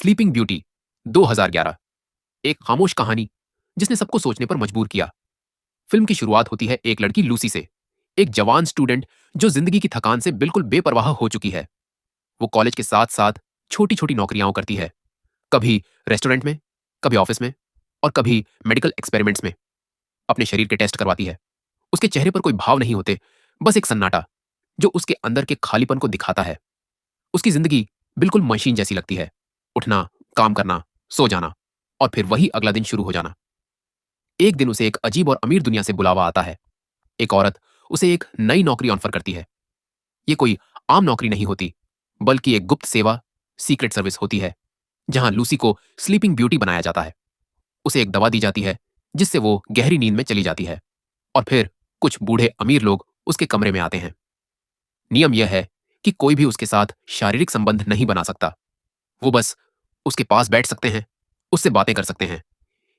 Sleeping beauty 2011 एक खामोश कहानी जिसने सबको सोचने पर मजबूर किया। फिल्म की शुरुआत होती है एक लड़की लूसी से, एक जवान स्टूडेंट जो जिंदगी की थकान से बिल्कुल बेपरवाह हो चुकी है। वो कॉलेज के साथ साथ छोटी छोटी नौकरियां करती है, कभी रेस्टोरेंट में, कभी ऑफिस में और कभी मेडिकल एक्सपेरिमेंट्स में। अपने शरीर के टेस्ट करवाती है। उसके चेहरे पर कोई भाव नहीं होते, बस एक सन्नाटा जो उसके अंदर के खालीपन को दिखाता है। उसकी जिंदगी बिल्कुल मशीन जैसी लगती है। उठना, काम करना, सो जाना और फिर वही अगला दिन शुरू हो जाना। एक दिन उसे एक अजीब और अमीर दुनिया से बुलावा आता है। एक औरत उसे एक नई नौकरी ऑफर करती है। ये कोई आम नौकरी नहीं होती, बल्कि एक गुप्त सेवा, सीक्रेट सर्विस होती है, जहां लूसी को स्लीपिंग ब्यूटी बनाया जाता है। उसे एक दवा दी जाती है जिससे वो गहरी नींद में चली जाती है और फिर कुछ बूढ़े अमीर लोग उसके कमरे में आते हैं। नियम यह है कि कोई भी उसके साथ शारीरिक संबंध नहीं बना सकता। वो बस उसके पास बैठ सकते हैं, उससे बातें कर सकते हैं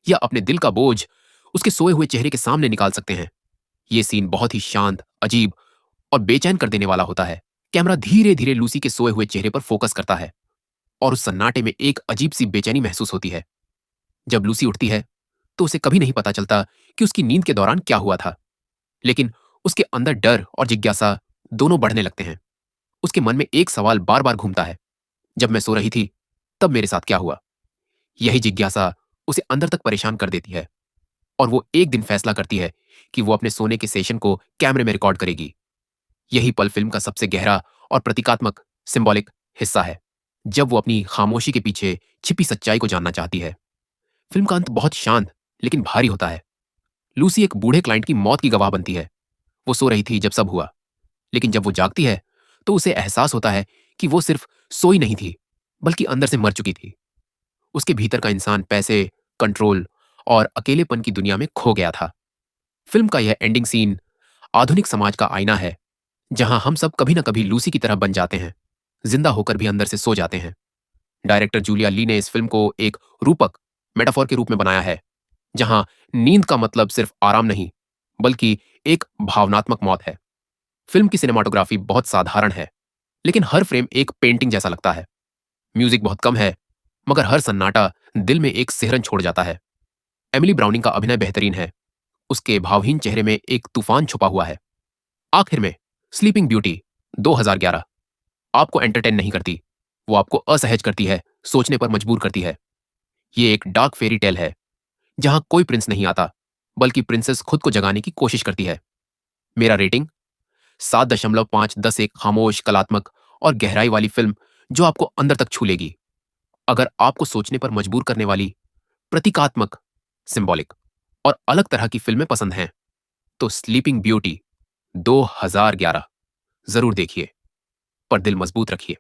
या अपने दिल का बोझ उसके सोए हुए चेहरे के सामने निकाल सकते हैं। ये सीन बहुत ही शांत, अजीब और बेचैन कर देने वाला होता है। कैमरा धीरे धीरे लूसी के सोए हुए चेहरे पर फोकस करता है और उस सन्नाटे में एक अजीब सी बेचैनी महसूस होती है। जब लूसी उठती है तो उसे कभी नहीं पता चलता कि उसकी नींद के दौरान क्या हुआ था, लेकिन उसके अंदर डर और जिज्ञासा दोनों बढ़ने लगते हैं। उसके मन में एक सवाल बार बार घूमता है, जब मैं सो रही थी तब मेरे साथ क्या हुआ। यही जिज्ञासा उसे अंदर तक परेशान कर देती है और वो एक दिन फैसला करती है कि वो अपने सोने के सेशन को कैमरे में रिकॉर्ड करेगी। यही पल फिल्म का सबसे गहरा और प्रतीकात्मक सिंबॉलिक हिस्सा है, जब वो अपनी खामोशी के पीछे छिपी सच्चाई को जानना चाहती है। फिल्म का अंत बहुत शांत लेकिन भारी होता है। लूसी एक बूढ़े क्लाइंट की मौत की गवाह बनती है। वो सो रही थी जब सब हुआ, लेकिन जब वो जागती है तो उसे एहसास होता है कि वो सिर्फ सोई नहीं थी, बल्कि अंदर से मर चुकी थी। उसके भीतर का इंसान पैसे, कंट्रोल और अकेलेपन की दुनिया में खो गया था। फिल्म का यह एंडिंग सीन आधुनिक समाज का आईना है, जहां हम सब कभी ना कभी लूसी की तरह बन जाते हैं, जिंदा होकर भी अंदर से सो जाते हैं। डायरेक्टर जूलिया ली ने इस फिल्म को एक रूपक, मेटाफोर के रूप में बनाया है, जहां नींद का मतलब सिर्फ आराम नहीं, बल्कि एक भावनात्मक मौत है। फिल्म की सिनेमाटोग्राफी बहुत साधारण है, लेकिन हर फ्रेम एक पेंटिंग जैसा लगता है। म्यूजिक बहुत कम है, मगर हर सन्नाटा दिल में एक सिहरन छोड़ जाता है। एमिली ब्राउनिंग का अभिनय बेहतरीन है। उसके भावहीन चेहरे में एक तूफान छुपा हुआ है। आखिर में स्लीपिंग ब्यूटी 2011 आपको एंटरटेन नहीं करती, वो आपको असहज करती है, सोचने पर मजबूर करती है। ये एक डार्क फेरी टेल है, जहां कोई प्रिंस नहीं आता, बल्कि प्रिंसेस खुद को जगाने की कोशिश करती है। मेरा रेटिंग 7.5/10। एक खामोश, कलात्मक और गहराई वाली फिल्म जो आपको अंदर तक छू लेगी। अगर आपको सोचने पर मजबूर करने वाली, प्रतीकात्मक, सिंबॉलिक और अलग तरह की फिल्में पसंद हैं, तो स्लीपिंग ब्यूटी 2011 जरूर देखिए। पर दिल मजबूत रखिए।